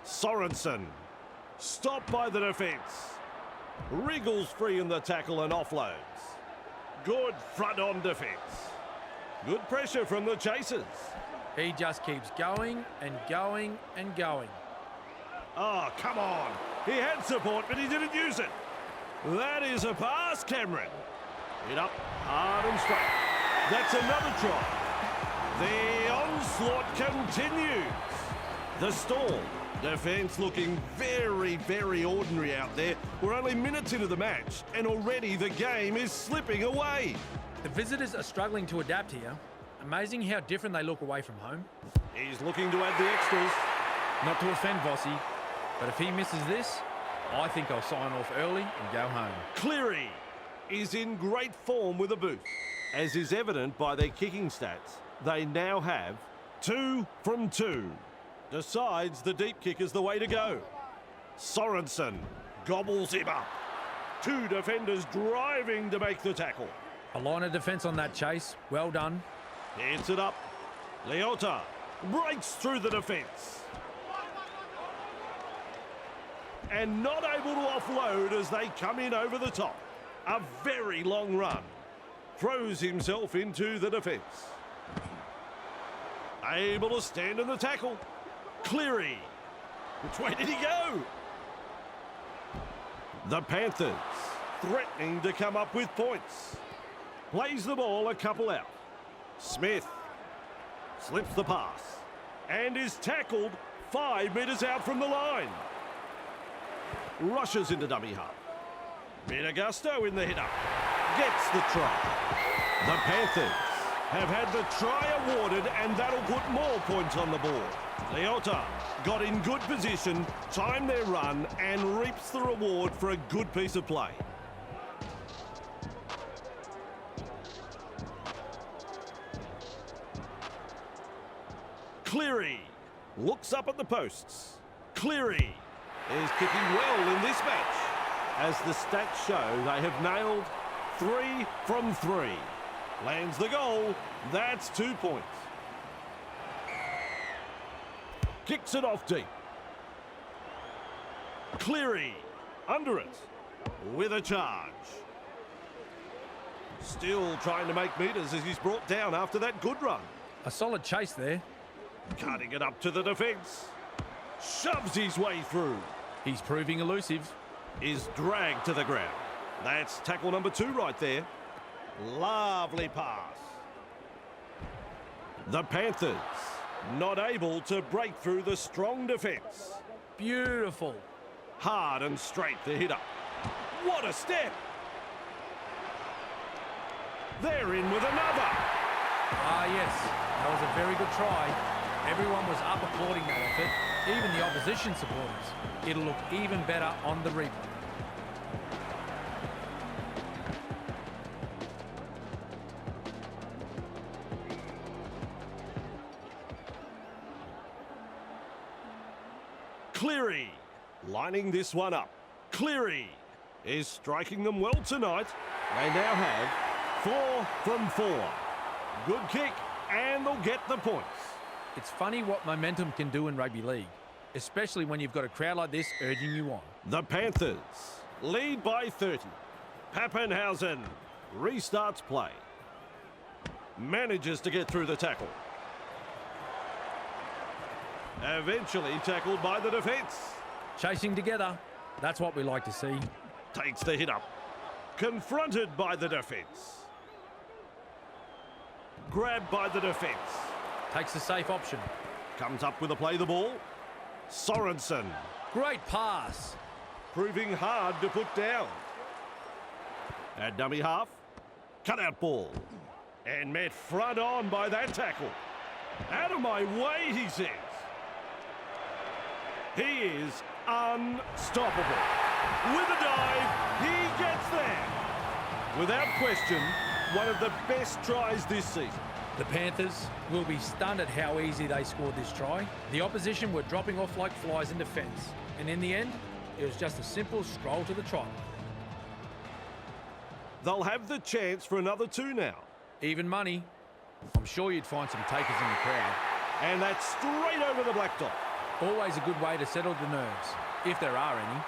Sorensen. Stopped by the defence. Wriggles free in the tackle and offloads. Good front-on defence. Good pressure from the chasers. He just keeps going and going and going. Oh, come on. He had support, but he didn't use it. That is a pass, Cameron. Hit up, hard and straight. That's another try. The onslaught continues. The stall. Defence looking very, very ordinary out there. We're only minutes into the match, and already the game is slipping away. The visitors are struggling to adapt here. Amazing how different they look away from home. He's looking to add the extras. Not to offend Vossi, but if he misses this, I think I'll sign off early and go home. Cleary is in great form with a boost. As is evident by their kicking stats, they now have 2 from 2. Decides the deep kick is the way to go. Sorensen gobbles him up. 2 defenders driving to make the tackle. A line of defence on that chase. Well done. Hits it up. Leota breaks through the defence. And not able to offload as they come in over the top. A very long run. Throws himself into the defence. Able to stand in the tackle. Cleary. Which way did he go? The Panthers threatening to come up with points. Plays the ball a couple out. Smith slips the pass and is tackled 5 metres out from the line. Rushes into dummy half. Bit of gusto in the hit-up. Gets the try. The Panthers have had the try awarded, and that'll put more points on the board. Leota got in good position, timed their run, and reaps the reward for a good piece of play. Cleary looks up at the posts. Cleary is kicking well in this match. As the stats show, they have nailed 3 from 3. Lands the goal. That's 2 points. Kicks it off deep. Cleary under it with a charge. Still trying to make metres as he's brought down after that good run. A solid chase there. Cutting it up to the defence. Shoves his way through. He's proving elusive. Is dragged to the ground. That's tackle number 2 right there. Lovely pass. The Panthers not able to break through the strong defence. Beautiful. Hard and straight to hit up. What a step. They're in with another. Ah, yes. That was a very good try. Everyone was up applauding that effort, even the opposition supporters. It'll look even better on the replay. Cleary lining this one up. Cleary is striking them well tonight. They now have 4 from 4. Good kick, and they'll get the points. It's funny what momentum can do in rugby league, especially when you've got a crowd like this urging you on. The Panthers lead by 30. Pappenhausen restarts play. Manages to get through the tackle. Eventually tackled by the defence. Chasing together. That's what we like to see. Takes the hit up. Confronted by the defence. Grabbed by the defence. Takes the safe option. Comes up with a play the ball. Sorensen. Great pass. Proving hard to put down. At dummy half. Cut out ball. And met front on by that tackle. Out of my way, he says. He is unstoppable. With a dive, he gets there. Without question, one of the best tries this season. The Panthers will be stunned at how easy they scored this try. The opposition were dropping off like flies in defence. And in the end, it was just a simple stroll to the try. They'll have the chance for another 2 now. Even money. I'm sure you'd find some takers in the crowd. And that's straight over the black dot. Always a good way to settle the nerves, if there are any.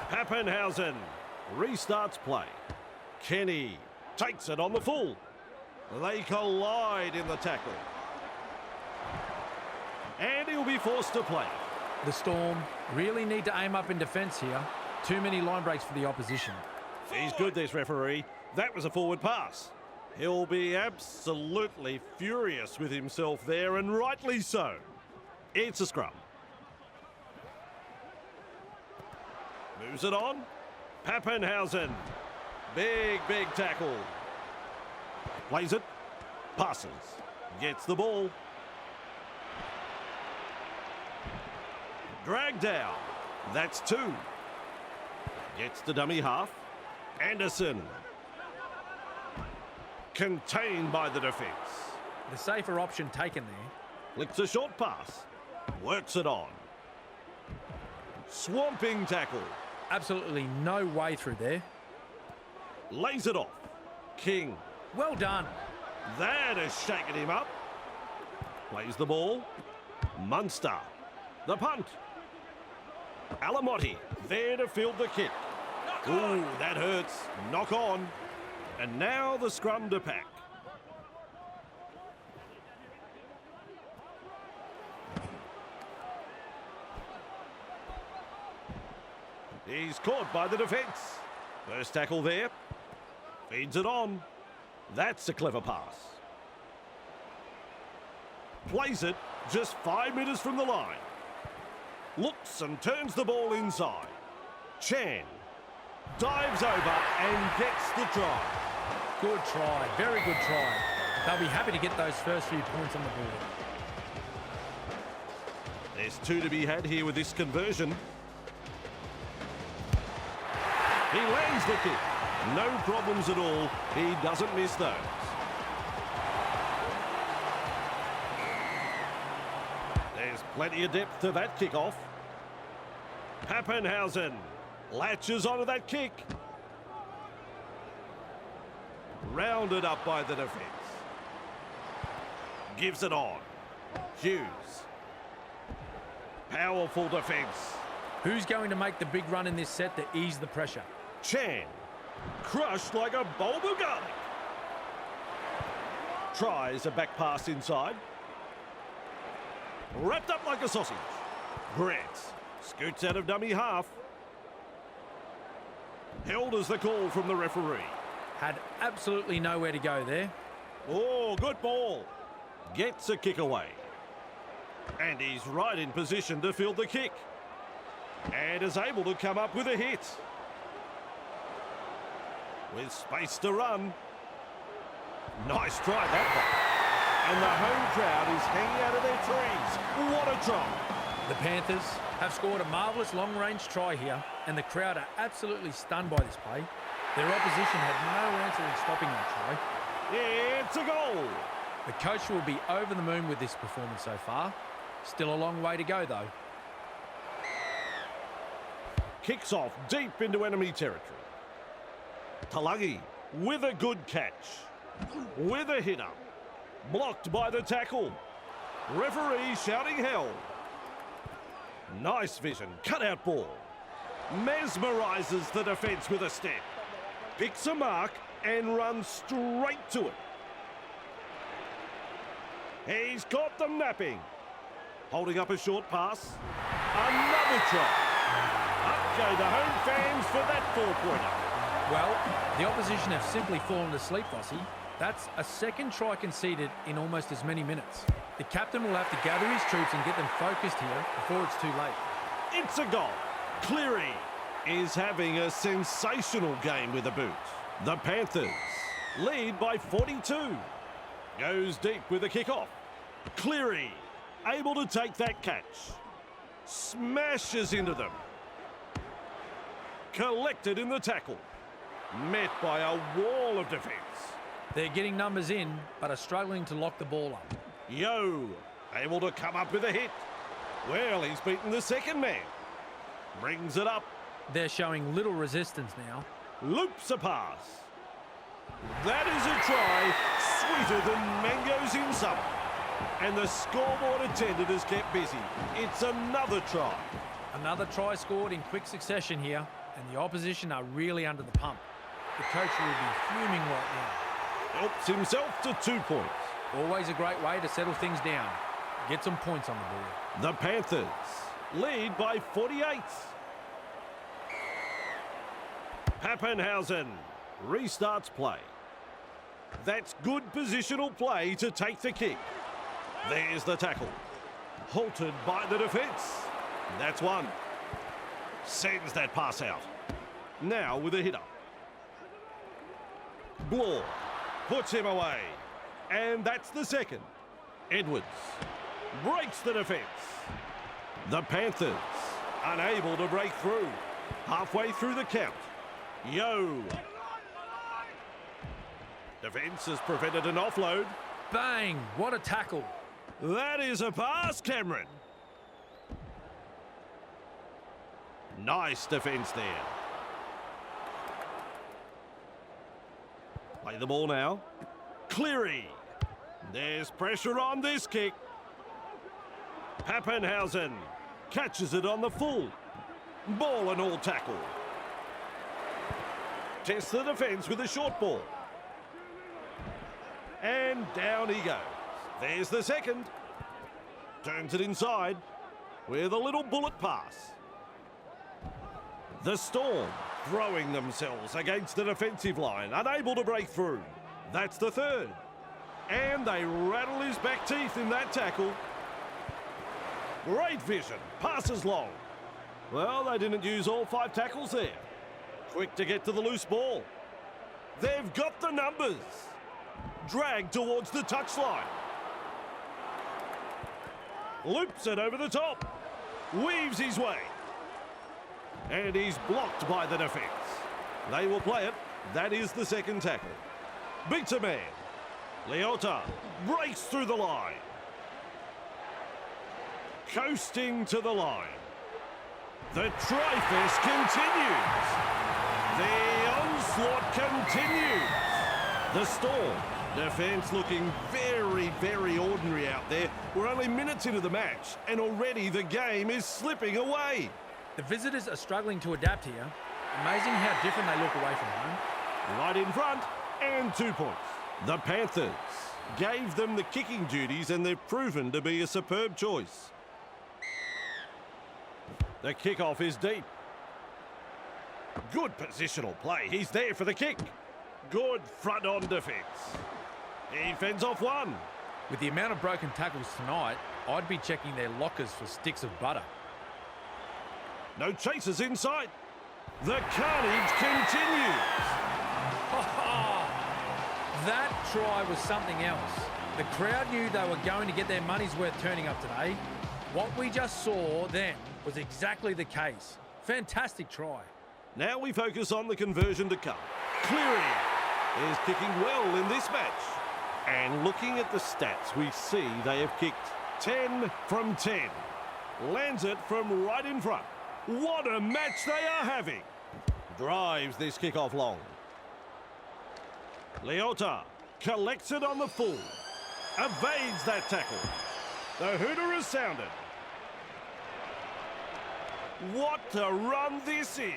Pappenhausen restarts play. Kenny takes it on the full. They collide in the tackle. And he'll be forced to play. The Storm really need to aim up in defence here. Too many line breaks for the opposition. He's good, this referee. That was a forward pass. He'll be absolutely furious with himself there, and rightly so. It's a scrum. Moves it on. Pappenhausen. Big tackle. Plays it. Passes. Gets the ball. Dragged down. That's 2. Gets the dummy half. Anderson. Contained by the defence. The safer option taken there. Flicks a short pass. Works it on. Swamping tackle. Absolutely no way through there. Lays it off. King. Well done. That has shaken him up. Plays the ball. Munster. The punt. Alamotti there to field the kick. Ooh, that hurts. Knock on. And now the scrum to pack. He's caught by the defence. First tackle there. Feeds it on. That's a clever pass. Plays it just 5 metres from the line. Looks and turns the ball inside. Chan dives over and gets the try. Good try, very good try. They'll be happy to get those first few points on the board. There's 2 to be had here with this conversion. He lands the kick. No problems at all. He doesn't miss those. There's plenty of depth to that kick-off. Pappenhausen latches onto that kick. Rounded up by the defence. Gives it on. Hughes. Powerful defence. Who's going to make the big run in this set to ease the pressure? Chan. Crushed like a bulb of garlic. Tries a back pass inside. Wrapped up like a sausage. Grant scoots out of dummy half. Held as the call from the referee. Had absolutely nowhere to go there. Oh, good ball. Gets a kick away. And he's right in position to field the kick. And is able to come up with a hit. With space to run. Nice try, that one. And the home crowd is hanging out of their trees. What a try. The Panthers have scored a marvellous long-range try here, and the crowd are absolutely stunned by this play. Their opposition had no answer in stopping that try. It's a goal. The coach will be over the moon with this performance so far. Still a long way to go, though. Kicks off deep into enemy territory. Talagi with a good catch. With a hit up. Blocked by the tackle. Referee shouting hell. Nice vision. Cut-out ball. Mesmerises the defence with a step. Picks a mark and runs straight to it. He's got them napping. Holding up a short pass. Another try. Up go the home fans for that 4-pointer. Well, the opposition have simply fallen asleep, Vossi. That's a second try conceded in almost as many minutes. The captain will have to gather his troops and get them focused here before it's too late. It's a goal. Cleary is having a sensational game with a boot. The Panthers lead by 42. Goes deep with a kick-off. Cleary able to take that catch. Smashes into them. Collected in the tackle. Met by a wall of defence. They're getting numbers in, but are struggling to lock the ball up. Yo, able to come up with a hit. Well, he's beaten the second man. Brings it up. They're showing little resistance now. Loops a pass. That is a try sweeter than mangoes in summer. And the scoreboard attendant has kept busy. It's another try. Another try scored in quick succession here, and the opposition are really under the pump. The coach will be fuming right now. Helps himself to 2 points. Always a great way to settle things down. Get some points on the board. The Panthers lead by 48. Pappenhausen restarts play. That's good positional play to take the kick. There's the tackle. Halted by the defence. That's one. Sends that pass out. Now with a hitter. Bloor puts him away. And that's the second. Edwards breaks the defence. The Panthers unable to break through. Halfway through the count. Yo. Defence has prevented an offload. Bang! What a tackle. That is a pass, Cameron. Nice defence there. Play the ball now. Cleary. There's pressure on this kick. Pappenhausen catches it on the full. Ball and all tackle. Tests the defence with a short ball. And down he goes. There's the second. Turns it inside with a little bullet pass. The Storm throwing themselves against the defensive line, unable to break through. That's the third. And they rattle his back teeth in that tackle. Great vision. Passes long. Well, they didn't use all 5 tackles there. Quick to get to the loose ball. They've got the numbers. Dragged towards the touchline. Loops it over the top. Weaves his way. And he's blocked by the defence. They will play it. That is the second tackle. Beats a man. Leota breaks through the line. Coasting to the line. The Tri-Fest continues. The onslaught continues. The Storm defence looking very, very ordinary out there. We're only minutes into the match, and already the game is slipping away. The visitors are struggling to adapt here. Amazing how different they look away from home. Right in front, and 2 points. The Panthers gave them the kicking duties, and they've proven to be a superb choice. The kickoff is deep. Good positional play. He's there for the kick. Good front-on defence. He fends off one. With the amount of broken tackles tonight, I'd be checking their lockers for sticks of butter. No chasers in sight. The carnage continues. That try was something else. The crowd knew they were going to get their money's worth turning up today. What we just saw then was exactly the case. Fantastic try. Now we focus on the conversion to come. Cleary is kicking well in this match. And looking at the stats, we see they have kicked 10 from 10. Lands it from right in front. What a match they are having. Drives this kickoff long. Leota collects it on the full. Evades that tackle. The hooter has sounded. What a run this is.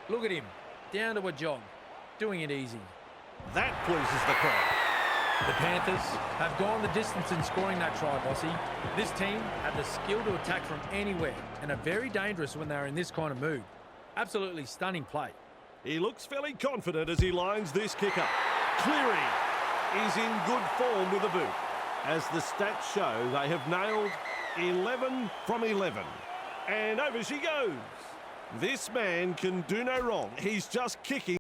Look at him, down to a jog, doing it easy. That pleases the crowd. The Panthers have gone the distance in scoring that try, Bossy. This team have the skill to attack from anywhere and are very dangerous when they're in this kind of mood. Absolutely stunning play. He looks fairly confident as he lines this kick up. Cleary is in good form with the boot. As the stats show, they have nailed 11 from 11. And over she goes. This man can do no wrong. He's just kicking.